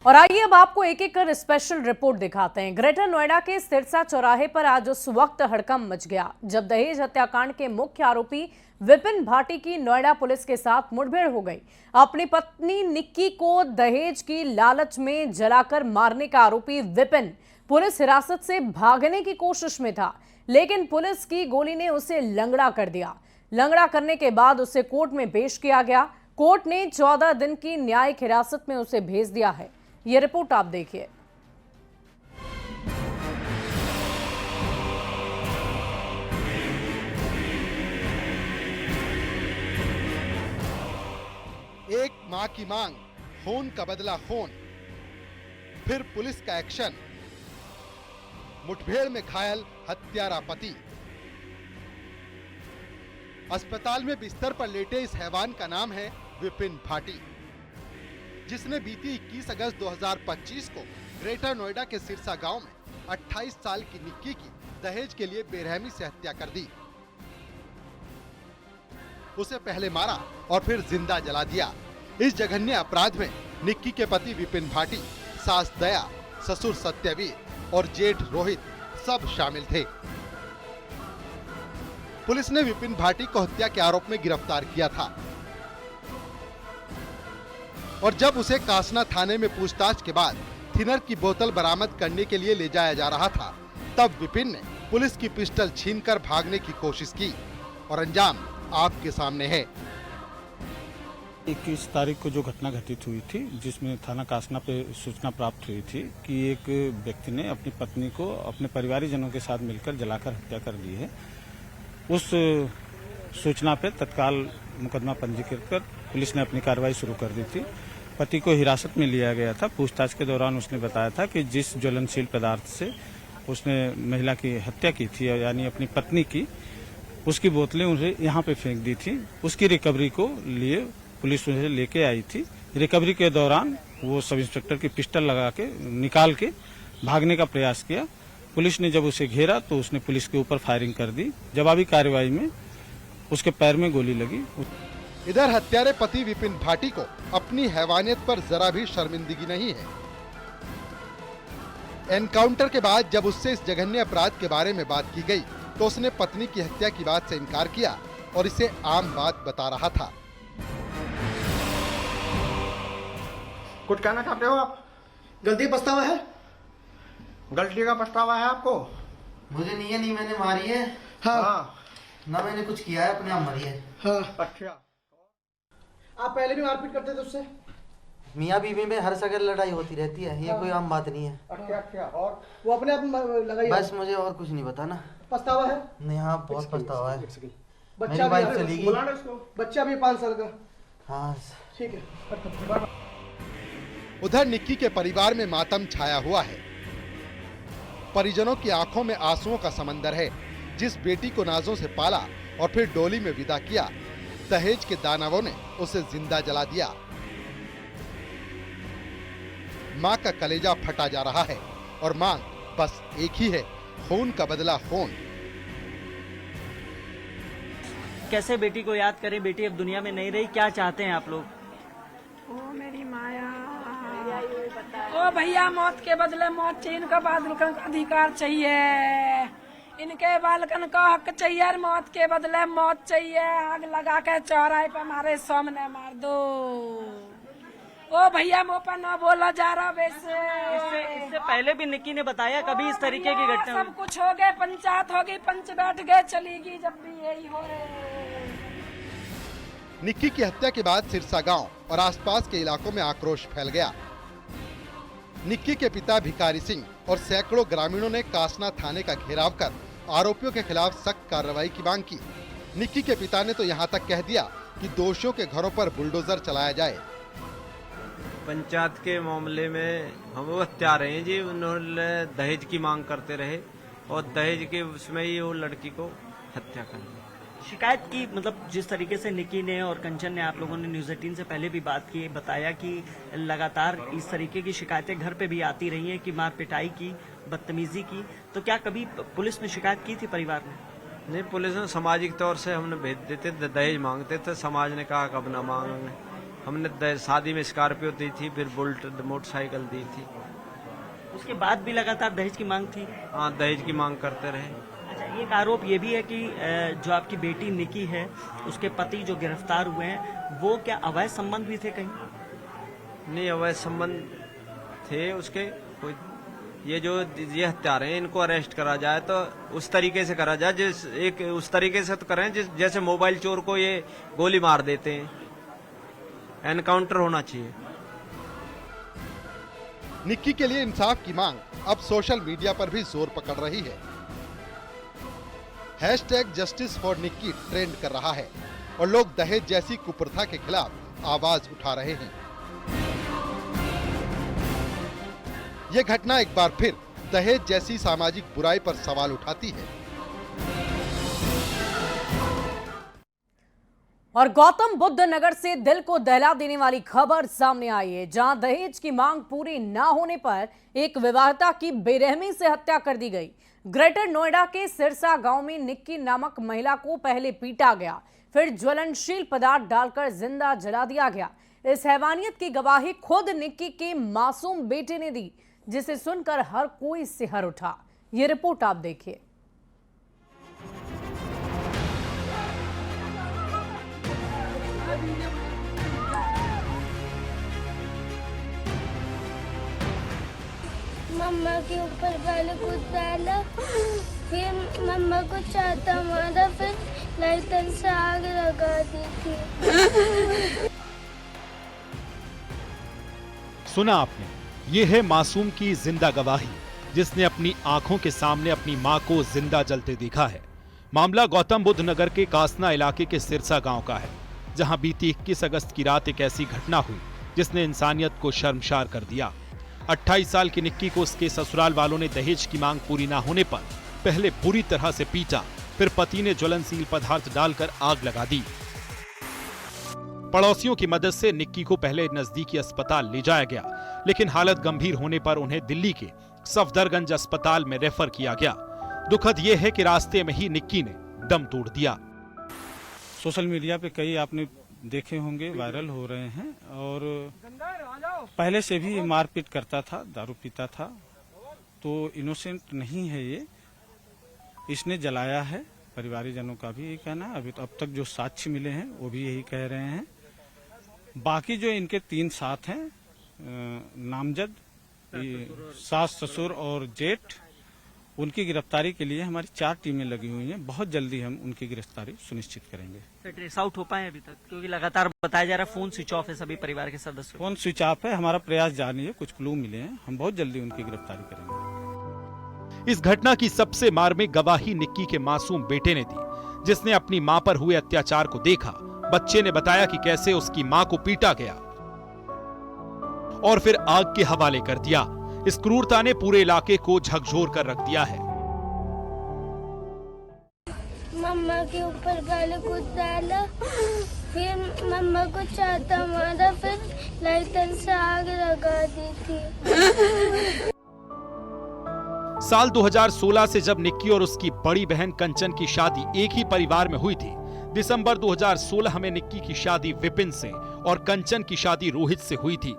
और आइए अब आपको एक एक कर स्पेशल रिपोर्ट दिखाते हैं। ग्रेटर नोएडा के सिरसा चौराहे पर आज उस वक्त हड़कंप मच गया जब दहेज हत्याकांड के मुख्य आरोपी विपिन भाटी की नोएडा पुलिस के साथ मुठभेड़ हो गई। अपनी पत्नी निक्की को दहेज की लालच में जलाकर मारने का आरोपी विपिन पुलिस हिरासत से भागने की कोशिश में था, लेकिन पुलिस की गोली ने उसे लंगड़ा कर दिया। लंगड़ा करने के बाद उसे कोर्ट में पेश किया गया। कोर्ट ने 14 दिन की न्यायिक हिरासत में उसे भेज दिया है। ये रिपोर्ट आप देखिए। एक मां की मांग, खून का बदला खून, फिर पुलिस का एक्शन। मुठभेड़ में घायल हत्यारा पति। अस्पताल में बिस्तर पर लेटे इस हैवान का नाम है विपिन भाटी, जिसने बीती 21 अगस्त 2025 को ग्रेटर नोएडा के सिरसा गांव में 28 साल की निक्की की दहेज के लिए बेरहमी से हत्या कर दी। उसे पहले मारा और फिर जिंदा जला दिया। इस जघन्य अपराध में निक्की के पति विपिन भाटी, सास दया, ससुर सत्यवीर और जेठ रोहित सब शामिल थे। पुलिस ने विपिन भाटी को हत्या के आरोप में गिरफ्तार किया था और जब उसे कासना थाने में पूछताछ के बाद थिनर की बोतल बरामद करने के लिए ले जाया जा रहा था, तब विपिन ने पुलिस की पिस्टल छीनकर भागने की कोशिश की और अंजाम आपके सामने है। 21 तारीख को जो घटना घटित हुई थी, जिसमें थाना कासना पे सूचना प्राप्त हुई थी कि एक व्यक्ति ने अपनी पत्नी को अपने परिवारजनों के साथ मिलकर जलाकर हत्या कर दी है, उस सूचना पे तत्काल मुकदमा पंजीकृत कर पुलिस ने अपनी कार्रवाई शुरू कर दी थी। पति को हिरासत में लिया गया था। पूछताछ के दौरान उसने बताया था कि जिस ज्वलनशील पदार्थ से उसने महिला की हत्या की थी, यानी अपनी पत्नी की, उसकी बोतलें उन्हें यहाँ पे फेंक दी थी। उसकी रिकवरी को लिए पुलिस उसे लेके आई थी। रिकवरी के दौरान वो सब इंस्पेक्टर की पिस्टल लगा के निकाल के भागने का प्रयास किया। पुलिस ने जब उसे घेरा तो उसने पुलिस के ऊपर फायरिंग कर दी। जवाबी कार्रवाई में उसके पैर में गोली लगी। इधर हत्यारे पति विपिन भाटी को अपनी हैवानियत पर जरा भी शर्मिंदगी नहीं है। एनकाउंटर के बाद जब उससे इस जघन्य अपराध के बारे में बात की गई तो उसने पत्नी की हत्या की बात से इनकार किया और इसे आम बात बता रहा था। कुछ कहना चाहते हो आप? गलती पछतावा है? गलती का पछतावा है आपको? मुझे नहीं है, नहीं मैंने मारी है। हाँ। ना मैंने कुछ किया है, अपने आप मरी है। हाँ। अच्छा, आप पहले भी मारपीट करते थे उससे? मियाँ बीवी में हर जगह लड़ाई होती रहती है, ये कोई आम बात नहीं है। अच्छा। और वो अपने आप लगाई? बस मुझे और कुछ नहीं बताना। पछतावा है? नहीं, हाँ बहुत पछतावा है। बच्चा भी चली गई। बच्चा भी 5 साल का। हाँ ठीक है। उधर निक्की के परिवार में मातम छाया हुआ है। परिजनों की आंखों में आंसुओं का समंदर है। जिस बेटी को नाजों से पाला और फिर डोली में विदा किया, दहेज के दानवों ने उसे जिंदा जला दिया। मां का कलेजा फटा जा रहा है और मांग बस एक ही है, खून का बदला खून। कैसे बेटी को याद करें? बेटी अब दुनिया में नहीं रही, क्या चाहते हैं आप लोग? ओ मेरी माया, ओ भैया मौत के बदले मौत चाहिए, इनका बालकन का अधिकार चाहिए, इनके बालकन का हक चाहिए और मौत के बदले मौत चाहिए। आग लगा के चौराहे पे हमारे सामने मार दो। ओ भैया मुँह पर न बोला जा रहा वैसे। इससे पहले भी निक्की ने बताया कभी इस तरीके की घटना? सब कुछ हो गए, पंचायत होगी, पंच बैठ गए, चलेगी, जब भी यही हो रहे। निक्की की हत्या के बाद सिरसा गांव और आसपास के इलाकों में आक्रोश फैल गया। निक्की के पिता भिखारी सिंह और सैकड़ों ग्रामीणों ने कासना थाने का घेराव कर आरोपियों के खिलाफ सख्त कार्रवाई की मांग की। निक्की के पिता ने तो यहां तक कह दिया कि दोषियों के घरों पर बुलडोजर चलाया जाए। पंचायत के मामले में हम वो हत्यारे हैं जी, उन्होंने दहेज की मांग करते रहे और दहेज के उसमें ही वो लड़की को हत्या कर दी। शिकायत की, मतलब जिस तरीके से निक्की ने और कंचन ने, आप लोगों ने न्यूज़ 18 से पहले भी बात की, बताया कि लगातार इस तरीके की शिकायतें घर पे भी आती रही हैं कि मार पिटाई की, बदतमीजी की, तो क्या कभी पुलिस में शिकायत की थी परिवार ने? नहीं, पुलिस ने सामाजिक तौर से हमने भेज देते, दहेज मांगते थे, समाज ने कहा कब ना मांगेंगे। हमने शादी में स्कॉर्पियो दी थी, फिर बुलेट मोटरसाइकिल दी थी। उसके बाद भी लगातार दहेज की मांग थी। हाँ, दहेज की मांग करते रहे। अच्छा, एक आरोप ये भी है कि जो आपकी बेटी निकी है, उसके पति जो गिरफ्तार हुए हैं, वो क्या अवैध संबंध भी थे कहीं? नहीं, अवैध संबंध थे उसके। कोई ये हत्यारे हैं, इनको अरेस्ट करा जाए तो उस तरीके से करा जाए, उस तरीके से तो करें जैसे मोबाइल चोर को ये गोली मार देते हैं। एनकाउंटर होना चाहिए। निक्की के लिए इंसाफ की मांग अब सोशल मीडिया पर भी जोर पकड़ रही है। #जस्टिस फॉर निक्की ट्रेंड कर रहा है और लोग दहेज जैसी कुप्रथा के खिलाफ आवाज उठा रहे हैं। यह घटना एक बार फिर दहेज जैसी सामाजिक बुराई पर सवाल उठाती है। और गौतम बुद्ध नगर से दिल को दहला देने वाली खबर सामने आई है, जहां दहेज की मांग पूरी ना होने पर एक विवाहिता की बेरहमी से हत्या कर दी गई। ग्रेटर नोएडा के सिरसा गांव में निक्की नामक महिला को पहले पीटा गया, फिर ज्वलनशील पदार्थ डालकर जिंदा जला दिया गया। इस हैवानियत की गवाही खुद निक्की के मासूम बेटे ने दी, जिसे सुनकर हर कोई सिहर उठा। ये रिपोर्ट आप देखिए। मम्मा के ऊपर पहले कुछ डाला, फिर मम्मा को चाहता मारा, फिर लाइटर से आग लगा दी थी। सुना आपने, ये है मासूम की जिंदा गवाही, जिसने अपनी आंखों के सामने अपनी मां को जिंदा जलते देखा है। मामला गौतम बुद्ध नगर के कासना इलाके के सिरसा गांव का है, जहां बीती 21 अगस्त की रात एक ऐसी घटना हुई जिसने इंसानियत को शर्मसार कर दिया। 28 साल की निक्की को उसके ससुराल वालों ने दहेज की मांग पूरी ना होने पर पहले बुरी तरह से पीटा, फिर पति ने ज्वलनशील पदार्थ डालकर आग लगा दी। पड़ोसियों की मदद से निक्की को पहले नजदीकी अस्पताल ले जाया गया, लेकिन हालत गंभीर होने पर उन्हें दिल्ली के सफदरगंज अस्पताल में रेफर किया गया। दुखद यह है कि रास्ते में ही निक्की ने दम तोड़ दिया। सोशल मीडिया पे कई आपने देखे होंगे, वायरल हो रहे हैं, और पहले से भी मारपीट करता था, दारू पीता था, तो इनोसेंट नहीं है ये, इसने जलाया है। परिवारजनों का भी यही कहना है। अभी तो अब तक जो साक्ष्य मिले हैं वो भी यही कह रहे हैं। बाकी जो इनके 3 साथ हैं नामजद, सास, ससुर और जेठ, उनकी गिरफ्तारी के लिए हमारी 4 टीमें लगी हुई हैं। बहुत जल्दी हम उनकी गिरफ्तारी सुनिश्चित करेंगे। सर, ट्रेस आउट हो पाए अभी तक? क्योंकि लगातार बताया जा रहा है फोन स्विच ऑफ है सभी परिवार के सदस्यों। फोन स्विच ऑफ है, हमारा प्रयास जारी है, कुछ क्लू मिले हैं, हम बहुत जल्दी उनकी गिरफ्तारी करेंगे। इस घटना की सबसे मार्मिक गवाही निक्की के मासूम बेटे ने दी, जिसने अपनी मां पर हुए अत्याचार को देखा। बच्चे ने बताया कि कैसे उसकी मां को पीटा गया और फिर आग के हवाले कर दिया। इस क्रूरता ने पूरे इलाके को झकझोर कर रख दिया है। मम्मा के ऊपर पहले कुछ डाला, फिर मम्मा को चाहता मारा, फिर लाइटर से आग लगा दी थी। साल 2016 से जब निक्की और उसकी बड़ी बहन कंचन की शादी एक ही परिवार में हुई थी, दिसंबर 2016 में निक्की की शादी विपिन से और कंचन की शादी रोहित से हुई थी।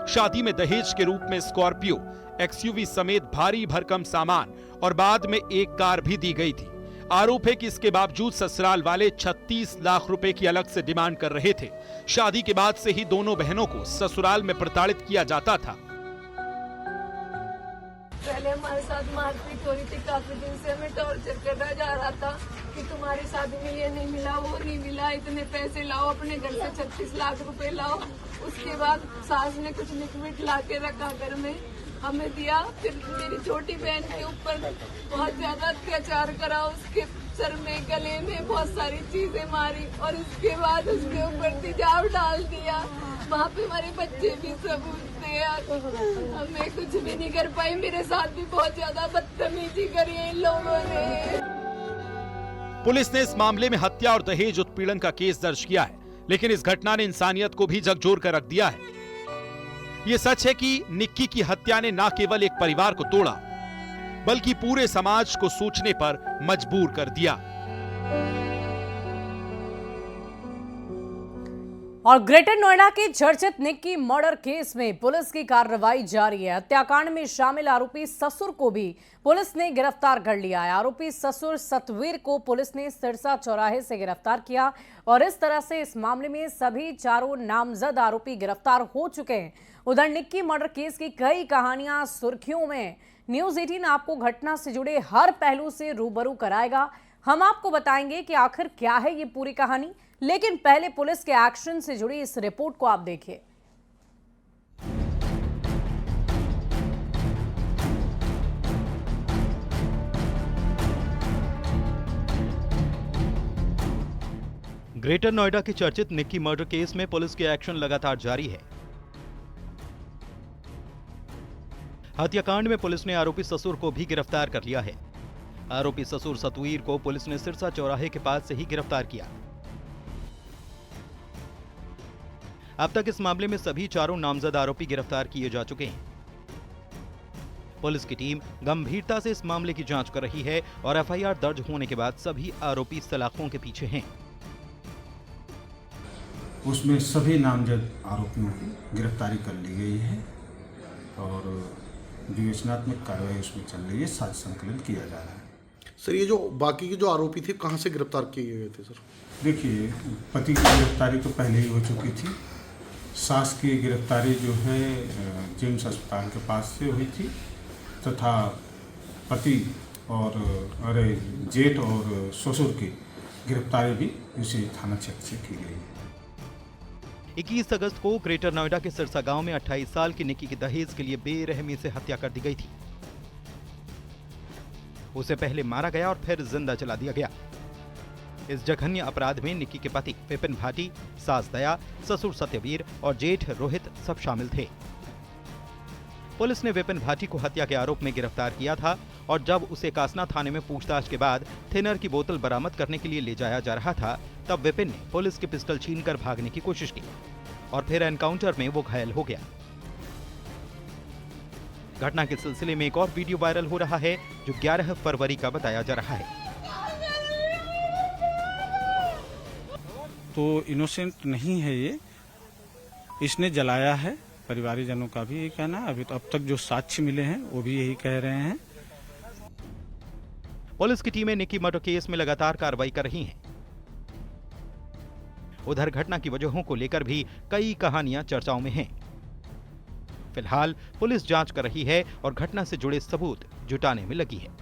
शादी में दहेज के रूप में स्कॉर्पियो, XUV समेत भारी भरकम सामान और बाद में एक कार भी दी गई थी। आरोप है कि इसके बावजूद ससुराल वाले 36 लाख रुपए की अलग से डिमांड कर रहे थे। शादी के बाद से ही दोनों बहनों को ससुराल में प्रताड़ित किया जाता था। पहले हमारे साथ मारपीट हो रही थी, काफी दिन से हमें टॉर्चर करना जा रहा था कि तुम्हारी शादी में ये नहीं मिला, वो नहीं मिला, इतने पैसे लाओ, अपने घर से 36 लाख रुपए लाओ। उसके बाद सास ने कुछ लिक्विड ला के रखा घर में, हमें दिया। फिर मेरी छोटी बहन के ऊपर बहुत ज्यादा अत्याचार करा, उसके सर में, गले में बहुत सारी चीजें मारी और उसके बाद उसके ऊपर तेजाब डाल दिया। वहाँ पे हमारे बच्चे भी सब उठते, हमें कुछ भी नहीं कर पाई। मेरे साथ भी बहुत ज्यादा बदतमीजी करी है इन लोगों ने। पुलिस ने इस मामले में हत्या और दहेज उत्पीड़न का केस दर्ज किया है, लेकिन इस घटना ने इंसानियत को भी झकझोर कर रख दिया है। ये सच है कि निक्की की हत्या ने न केवल एक परिवार को तोड़ा, बल्कि पूरे समाज को सोचने पर मजबूर कर दिया। और ग्रेटर नोएडा के चर्चित निक्की मर्डर केस में पुलिस की कार्रवाई जारी है। हत्याकांड में शामिल आरोपी ससुर को भी पुलिस ने गिरफ्तार कर लिया है। आरोपी ससुर सतवीर को पुलिस ने सिरसा चौराहे से गिरफ्तार किया और इस तरह से इस मामले में सभी चारों नामजद आरोपी गिरफ्तार हो चुके हैं। उधर निक्की मर्डर केस की कई कहानियां सुर्खियों में। न्यूज 18 आपको घटना से जुड़े हर पहलू से रूबरू कराएगा। हम आपको बताएंगे कि आखिर क्या है ये पूरी कहानी, लेकिन पहले पुलिस के एक्शन से जुड़ी इस रिपोर्ट को आप देखिए। ग्रेटर नोएडा के चर्चित निक्की मर्डर केस में पुलिस के एक्शन लगातार जारी है। हत्याकांड में पुलिस ने आरोपी ससुर को भी गिरफ्तार कर लिया है। आरोपी ससुर सतवीर को पुलिस ने सिरसा चौराहे के पास से ही गिरफ्तार किया। अब तक इस मामले में सभी चारों नामजद आरोपी गिरफ्तार किए जा चुके हैं। पुलिस की टीम गंभीरता से इस मामले की जांच कर रही है और एफआईआर दर्ज होने के बाद सभी आरोपी सलाखों के पीछे हैं। उसमें सभी नामजद आरोपियों की गिरफ्तारी कर ली गई है और विवेचनात्मक कार्रवाई उसमें चल रही है। साक्ष्य संकलन किया जा रहा है। सर, ये जो बाकी के जो आरोपी थे कहाँ से गिरफ्तार किए गए थे सर? देखिए, पति की गिरफ्तारी तो पहले ही हो चुकी थी। सास की गिरफ्तारी जो है जेम्स अस्पताल के पास से हुई थी तथा पति और जेठ और ससुर की गिरफ्तारी भी इसी थाना क्षेत्र से की गई है। 21 अगस्त को ग्रेटर नोएडा के सिरसा गांव में 28 साल की निक्की की दहेज के लिए बेरहमी से हत्या कर दी गई थी। उसे पहले मारा गया और फिर जिंदा जला दिया गया। इस जघन्य अपराध में निक्की के पति विपिन भाटी, सास दया, ससुर सत्यवीर और जेठ रोहित सब शामिल थे। पुलिस ने विपिन भाटी को हत्या के आरोप में गिरफ्तार किया था और जब उसे कासना थाने में पूछताछ के बाद थिनर की बोतल बरामद करने के लिए ले जाया जा रहा था, तब विपिन ने पुलिस की पिस्टल छीनकर भागने की कोशिश की और फिर एनकाउंटर में वो घायल हो गया। घटना के सिलसिले में एक और वीडियो वायरल हो रहा है जो 11 फरवरी का बताया जा रहा है। तो इनोसेंट नहीं है ये, इसने जलाया है। परिवारजनों का भी ये कहना है। अभी तो अब तक जो साक्ष्य मिले हैं वो भी यही कह रहे हैं। पुलिस की टीमें निक्की मर्डर केस में लगातार कार्रवाई कर रही हैं। उधर घटना की वजहों को लेकर भी कई कहानियां चर्चाओं में हैं। फिलहाल पुलिस जांच कर रही है और घटना से जुड़े सबूत जुटाने में लगी है।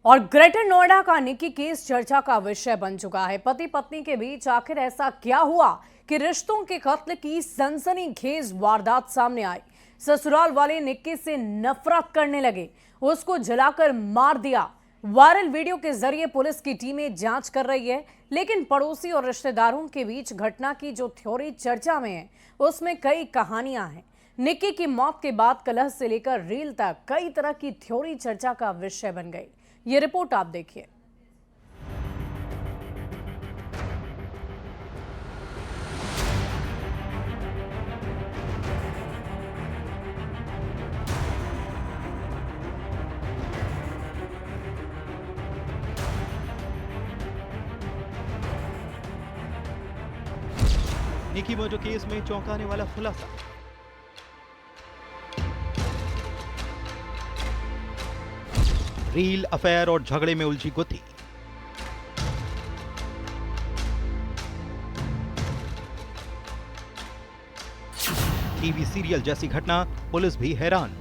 और ग्रेटर नोएडा का निक्की केस चर्चा का विषय बन चुका है। पति पत्नी के बीच आखिर ऐसा क्या हुआ कि रिश्तों के कत्ल की सनसनीखेज वारदात सामने आई। ससुराल वाले निक्की से नफरत करने लगे, उसको जलाकर मार दिया। वायरल वीडियो के जरिए पुलिस की टीमें जांच कर रही है, लेकिन पड़ोसी और रिश्तेदारों के बीच घटना की जो थ्योरी चर्चा में है उसमें कई कहानियां हैं। निक्की की मौत के बाद कलह से लेकर रील तक कई तरह की थ्योरी चर्चा का विषय बन गई। ये रिपोर्ट आप देखिए। निक्की मर्डर केस में चौंकाने वाला खुलासा। रील, अफेयर और झगड़े में उलझी गुत्थी। टीवी सीरियल जैसी घटना, पुलिस भी हैरान।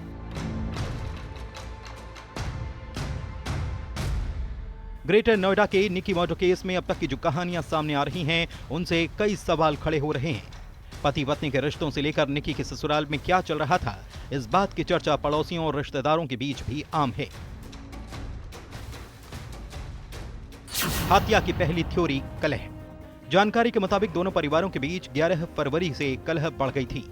ग्रेटर नोएडा के निक्की मर्डर केस में अब तक की जो कहानियां सामने आ रही हैं, उनसे कई सवाल खड़े हो रहे हैं। पति पत्नी के रिश्तों से लेकर निक्की के ससुराल में क्या चल रहा था, इस बात की चर्चा पड़ोसियों और रिश्तेदारों के बीच भी आम है। हत्या की पहली थ्योरी, कलह। जानकारी के मुताबिक दोनों परिवारों के बीच 11 फरवरी से कलह बढ़ गई थी।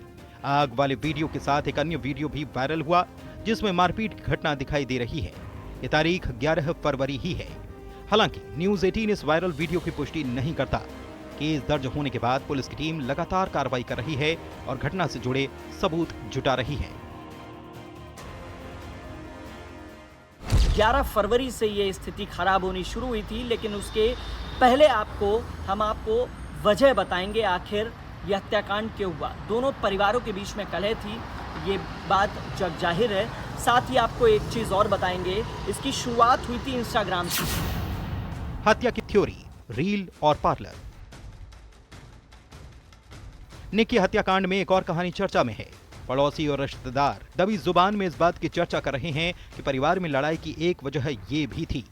आग वाले वीडियो के साथ एक अन्य वीडियो भी वायरल हुआ जिसमें मारपीट की घटना दिखाई दे रही है। ये तारीख 11 फरवरी ही है। हालांकि न्यूज 18 इस वायरल वीडियो की पुष्टि नहीं करता। केस दर्ज होने के बाद पुलिस की टीम लगातार कार्रवाई कर रही है और घटना से जुड़े सबूत जुटा रही है। 11 फरवरी से ये स्थिति खराब होनी शुरू हुई थी, लेकिन उसके पहले हम आपको वजह बताएंगे आखिर यह हत्याकांड क्यों हुआ। दोनों परिवारों के बीच में कलह थी, ये बात जग जाहिर है। साथ ही आपको एक चीज और बताएंगे, इसकी शुरुआत हुई थी इंस्टाग्राम से। हत्या की थ्योरी, रील और पार्लर। निक्की हत्याकांड में एक और कहानी चर्चा में है। पड़ोसी और रिश्तेदार दबी जुबान में इस बात की चर्चा कर रहे हैं कि परिवार में लड़ाई की एक वजह ये भी थी।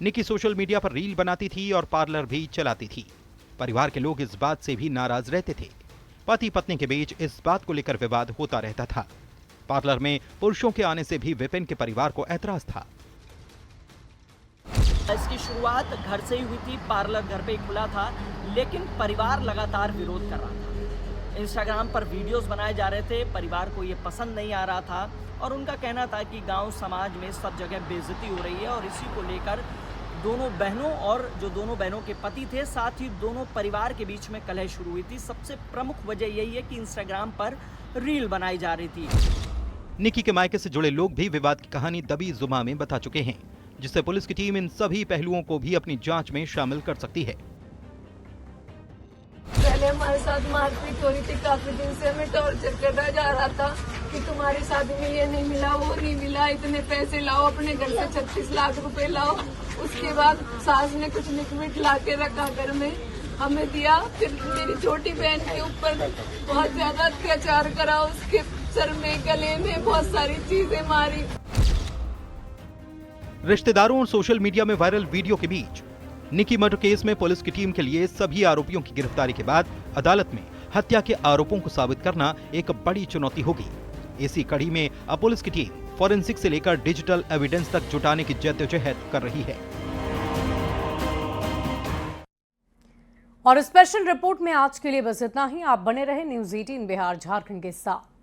निक्की सोशल मीडिया पर रील बनाती थी और पार्लर भी चलाती थी। परिवार के लोग इस बात से भी नाराज रहते थे। पति पत्नी के बीच इस बात को लेकर विवाद होता रहता था। पार्लर में पुरुषों के आने से भी विपिन के परिवार को ऐतराज था। इसकी शुरुआत घर से ही हुई थी, पार्लर घर पे ही खुला था, लेकिन परिवार लगातार विरोध कर रहा था। इंस्टाग्राम पर वीडियोस बनाए जा रहे थे, परिवार को ये पसंद नहीं आ रहा था और उनका कहना था कि गांव समाज में सब जगह बेइज्जती हो रही है और इसी को लेकर दोनों बहनों और जो दोनों बहनों के पति थे, साथ ही दोनों परिवार के बीच में कलह शुरू हुई थी। सबसे प्रमुख वजह यही है कि इंस्टाग्राम पर रील बनाई जा रही थी। निक्की के मायके से जुड़े लोग भी विवाद की कहानी दबी जुबान में बता चुके हैं, जिससे पुलिस की टीम इन सभी पहलुओं को भी अपनी जांच में शामिल कर सकती है। पहले हमारे साथ मारपीट हो रही थी, काफी दिन से हमें टॉर्चर करना जा रहा था कि तुम्हारी शादी में ये नहीं मिला, वो नहीं मिला, इतने पैसे लाओ, अपने घर से 36 लाख रुपए लाओ। उसके बाद सास ने कुछ लिक्विड ला के रखा घर में, हमें दिया। फिर मेरी छोटी बहन के ऊपर बहुत ज्यादा अत्याचार करा, उसके सर में गले में बहुत सारी चीजें मारी। रिश्तेदारों और सोशल मीडिया में वायरल वीडियो के बीच निक्की मर्डर केस में पुलिस की टीम के लिए सभी आरोपियों की गिरफ्तारी के बाद अदालत में हत्या के आरोपों को साबित करना एक बड़ी चुनौती होगी। इसी कड़ी में अब पुलिस की टीम फॉरेंसिक से लेकर डिजिटल एविडेंस तक जुटाने की जद्दोजहद कर रही है। और स्पेशल रिपोर्ट में आज के लिए बस इतना ही। आप बने रहे न्यूज़ 18 बिहार झारखंड के साथ।